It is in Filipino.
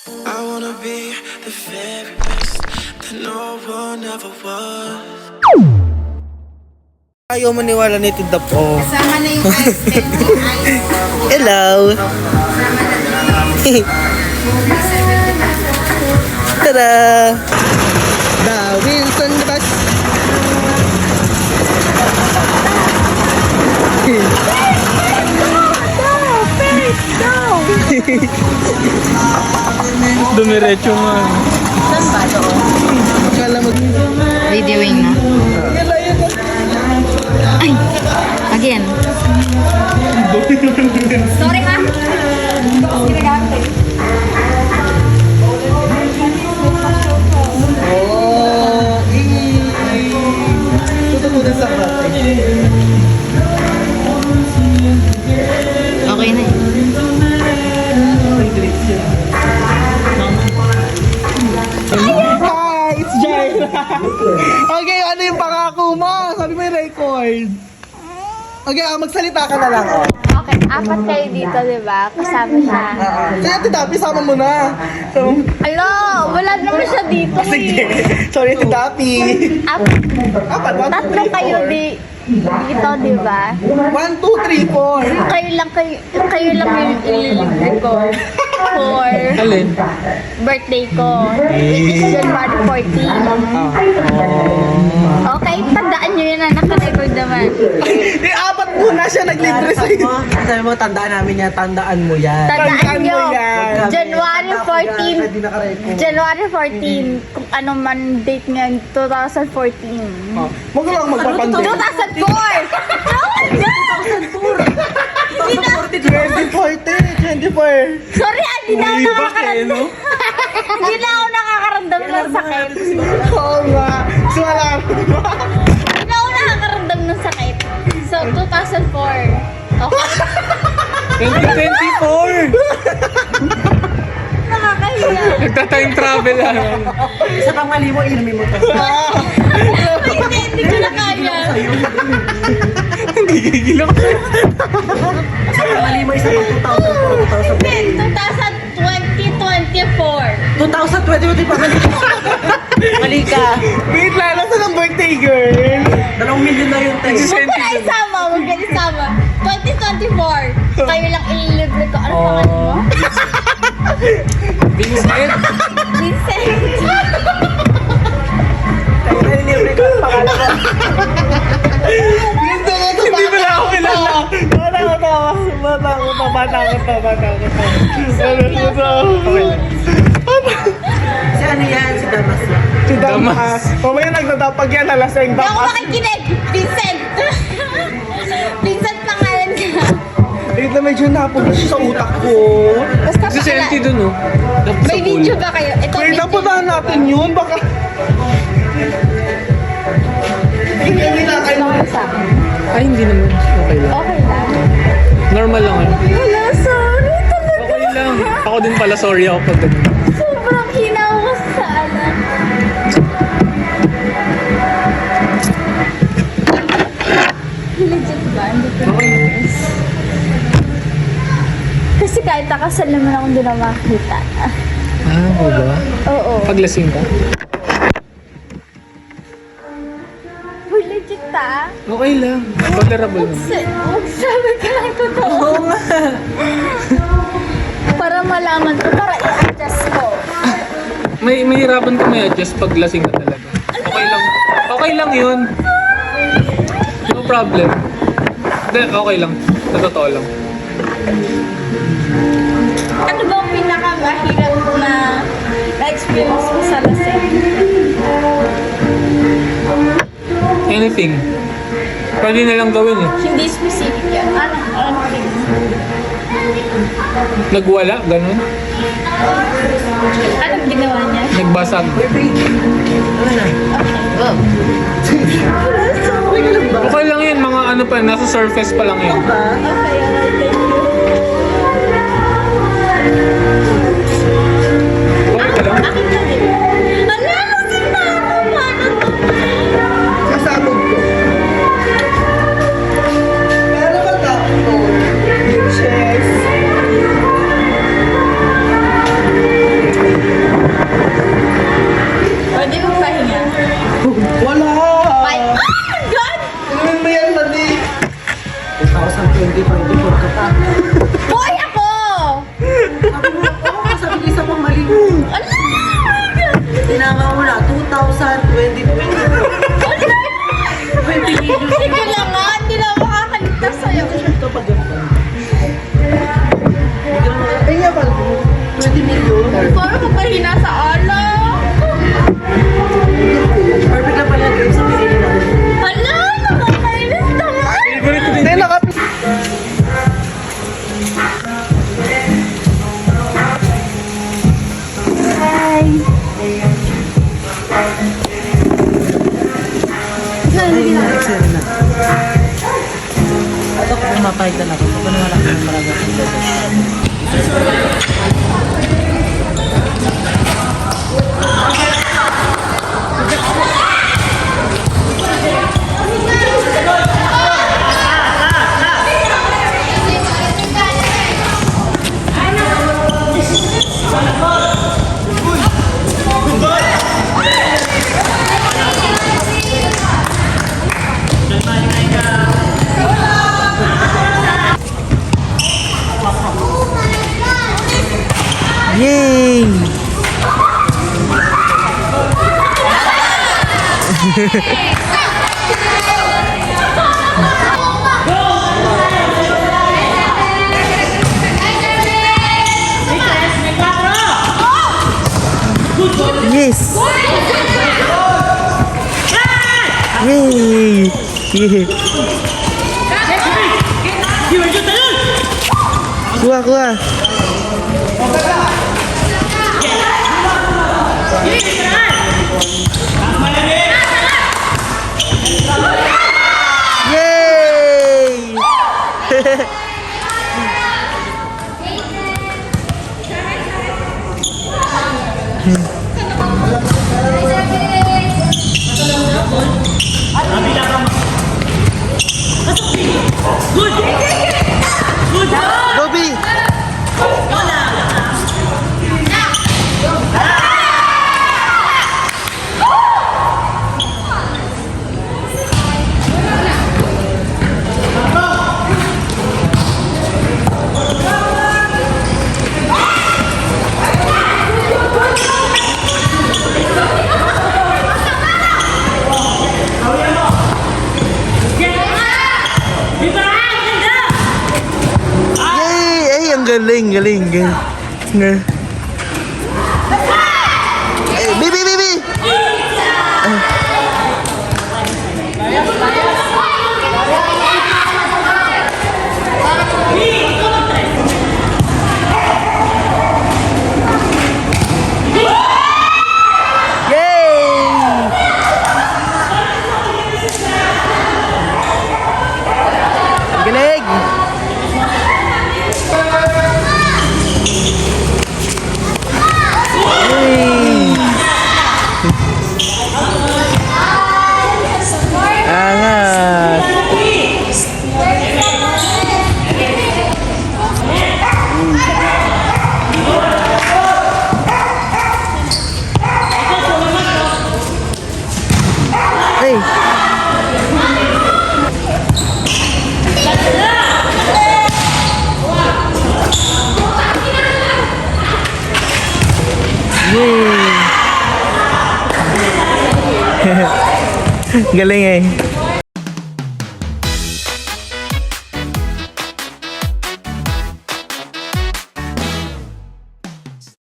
I wanna be the very best that no one ever was. Ayaw maniwala nito the po. Kasama na yung ice cream. Hello. Tada! The Wilson Bus. Dumiretso nga. Saan ba doon? Akala mo. Videoing na. Ay! Again. Sorry ha? Oh, Tuto muna sa bate. Okay na eh. Hi, it's Jay. Okay, ano yung pangako mo? Sabi mo yung record. Okay, magsalita ka na lang. Okay, apat kayo dito, di ba? Kasama siya. Kaya Tidapi, sama mo na. So, Alo, wala naman siya dito sige. eh. Sorry, Tidapi. Apat, 1, 2, 3, 4. Tatlo kayo dito, di ba? 1, 2, 3, 4. Kayo lang yung ililibre ko for Alin? birthday ko. Which is January 14. Okay, tandaan nyo yun na naka-record naman. Apat muna siya naglibre sa'yo. Sabi mo, tandaan namin yan, tandaan mo yan. Tandaan nyo, mo yan. January 14. Hindi nakarecord. January 14, kung ano man date ngayon, 2014. Huwag ka lang magpapandi. 2004! Hindi na! 24. Sorry, hindi na ako nakakaramdam. no? Hindi na ako nakakaramdam ng sakit. Oo nga. So, wala. Hindi na ako nakakaramdam ng sakit. So, 2004. Okay. 2024! Nakakahiya. Nagta-time travel lang. Sa pamali mo, inumin mo to. Hindi ko na kaya. Gigigil ako. Sa pamali mo, isa pang 2004, Hindi, 2024. 2020 pa mali. Mali ka. Wait lang, nasa ng birthday girl? 2 million na yung text. Huwag mo na isama, huwag ka isama. 2024. Kayo lang ililibre ko. Ano pangalan mo? Vincent? Vincent. Kaya nalilibre ka ang pangalan ko. Hindi mo na ako kilala. Bata ko to. Si ano yan? Si Damas lang. Si Damas. Mamaya nagtatapag yan, nalaseng Hindi ako Damas. makikinig. Vincent. Vincent pangalan ka. Wait na medyo napunta siya sa utak ko. Basta Si Senti dun, oh. May video ba kayo? Ito Wait, video. napuntahan natin yun. Baka... Hindi na kayo. Ay, hindi naman. Okay lang. Okay lang. Normal lang yun. Wala, sorry talaga. Okay lang. Ako din pala, sorry ako pag ganun. Sobrang hinaw ko sa anak. Legit ba? Hindi ko na-guess. Kasi kahit nakasal naman ako hindi na makita. Ah, oo ba? Oo. Paglasing ka? Uy, legit ta. Okay lang. Tolerable naman. Magsabi ka lang totoo. Oo nga. Para malaman ko, para i-adjust ko. May hirapan ka may adjust pag lasing ka talaga. Okay lang. Okay lang yun. No problem. Hindi, okay lang. Sa totoo lang. Ano ba ang pinakamahirap na na-experience mo sa lasing? Anything. Pwede na lang gawin eh. Hindi specific yan. Ano Nagwala, ganun. Anong ginawa niya? Nagbasag. Okay lang yun, mga ano pa, nasa surface pa lang yun. Okay, alright, thank you. Okay ka lang? Akin na din. Ano? Lasing na ako. Paano to? Sasabog ko. Pero ba tapos? Yes. Yay! Yes! Yay! Yeah. Kuha, kuha. Yay! Gobi! Yay! Ay, ang galing, galing, galing. Ay, baby, baby! Yay! Galing! Yay! Angas! Hey! Yay! Galing eh.